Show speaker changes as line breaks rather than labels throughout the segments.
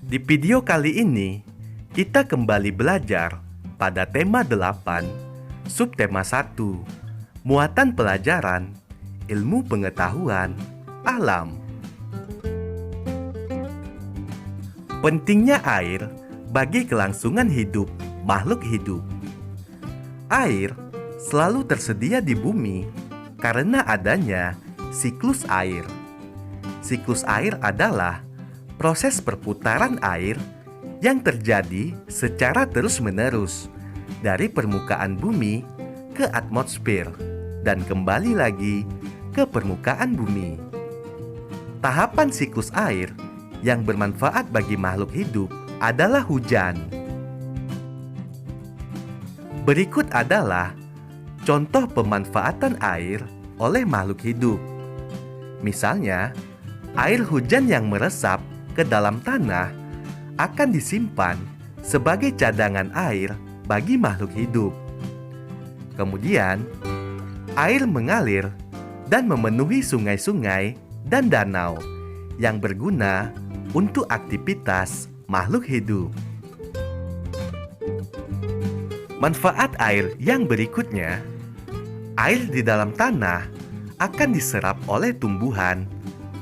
Di video kali ini, kita kembali belajar pada tema 8, subtema 1, muatan pelajaran, ilmu pengetahuan, alam. Pentingnya air bagi kelangsungan hidup makhluk hidup. Air selalu tersedia di bumi karena adanya siklus air. Siklus air adalah proses perputaran air yang terjadi secara terus-menerus dari permukaan bumi ke atmosfer dan kembali lagi ke permukaan bumi. Tahapan siklus air yang bermanfaat bagi makhluk hidup adalah hujan. Berikut adalah contoh pemanfaatan air oleh makhluk hidup. Misalnya, air hujan yang meresap ke dalam tanah akan disimpan sebagai cadangan air bagi makhluk hidup. Kemudian, air mengalir dan memenuhi sungai-sungai dan danau yang berguna untuk aktivitas makhluk hidup. Manfaat air yang berikutnya, air di dalam tanah akan diserap oleh tumbuhan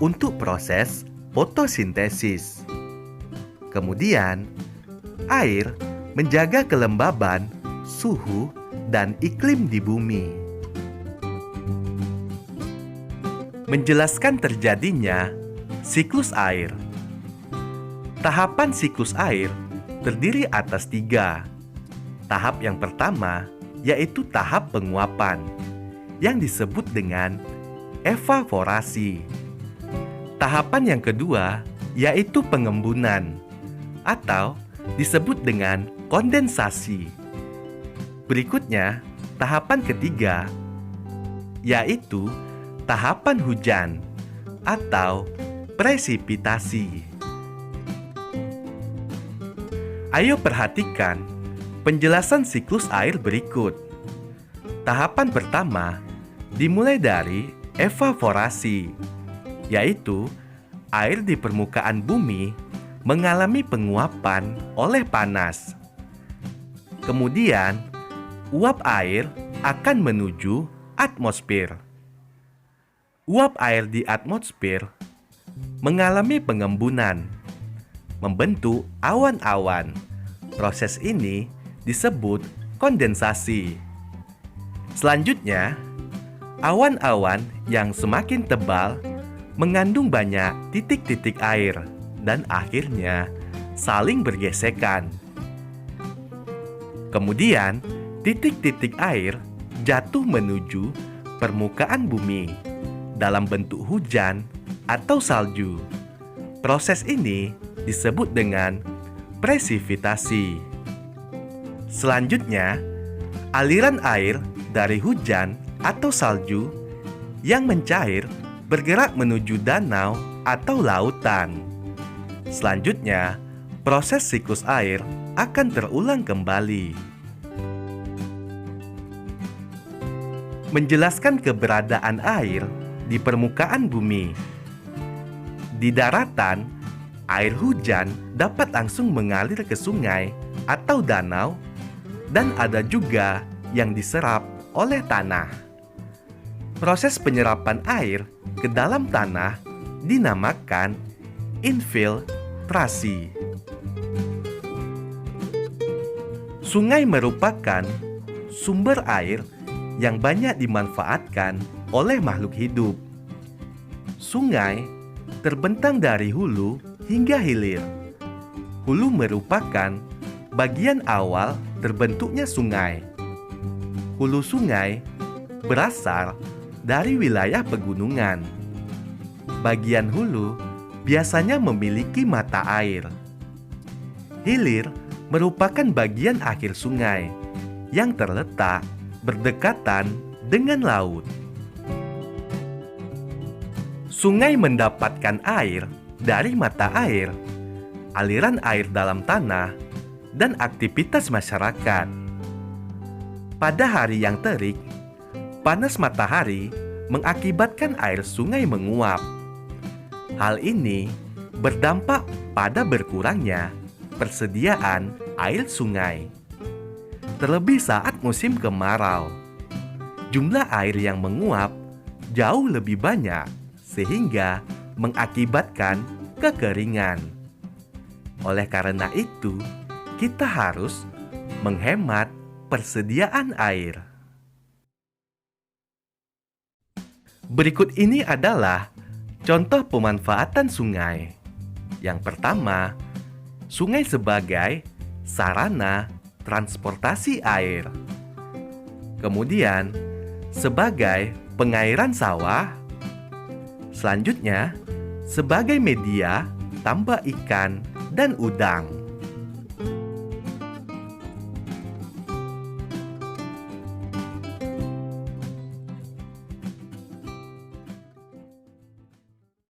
untuk proses fotosintesis. Kemudian, air menjaga kelembaban, suhu, dan iklim di bumi. Menjelaskan terjadinya siklus air. Tahapan siklus air terdiri atas 3. Tahap yang pertama yaitu tahap penguapan, yang disebut dengan evaporasi. Tahapan yang kedua yaitu pengembunan atau disebut dengan kondensasi. Berikutnya, tahapan ketiga yaitu tahapan hujan atau presipitasi. Ayo perhatikan penjelasan siklus air berikut. Tahapan pertama dimulai dari evaporasi, yaitu air di permukaan bumi mengalami penguapan oleh panas. Kemudian, uap air akan menuju atmosfer. Uap air di atmosfer mengalami pengembunan, membentuk awan-awan. Proses ini disebut kondensasi. Selanjutnya, awan-awan yang semakin tebal mengandung banyak titik-titik air dan akhirnya saling bergesekan. Kemudian, titik-titik air jatuh menuju permukaan bumi dalam bentuk hujan atau salju. Proses ini disebut dengan presipitasi. Selanjutnya, aliran air dari hujan atau salju yang mencair bergerak menuju danau atau lautan. Selanjutnya, proses siklus air akan terulang kembali. Menjelaskan keberadaan air di permukaan bumi. Di daratan, air hujan dapat langsung mengalir ke sungai atau danau, dan ada juga yang diserap oleh tanah. Proses penyerapan air ke dalam tanah dinamakan infiltrasi. Sungai merupakan sumber air yang banyak dimanfaatkan oleh makhluk hidup. Sungai terbentang dari hulu hingga hilir. Hulu merupakan bagian awal terbentuknya sungai. Hulu sungai berasal dari wilayah pegunungan. Bagian hulu biasanya memiliki mata air. Hilir merupakan bagian akhir sungai yang terletak berdekatan dengan laut. Sungai mendapatkan air dari mata air, aliran air dalam tanah, dan aktivitas masyarakat. Pada hari yang terik, panas matahari mengakibatkan air sungai menguap. Hal ini berdampak pada berkurangnya persediaan air sungai. Terlebih saat musim kemarau, jumlah air yang menguap jauh lebih banyak sehingga mengakibatkan kekeringan. Oleh karena itu, kita harus menghemat persediaan air. Berikut ini adalah contoh pemanfaatan sungai. Yang pertama, sungai sebagai sarana transportasi air. Kemudian, sebagai pengairan sawah. Selanjutnya, sebagai media tambak ikan dan udang.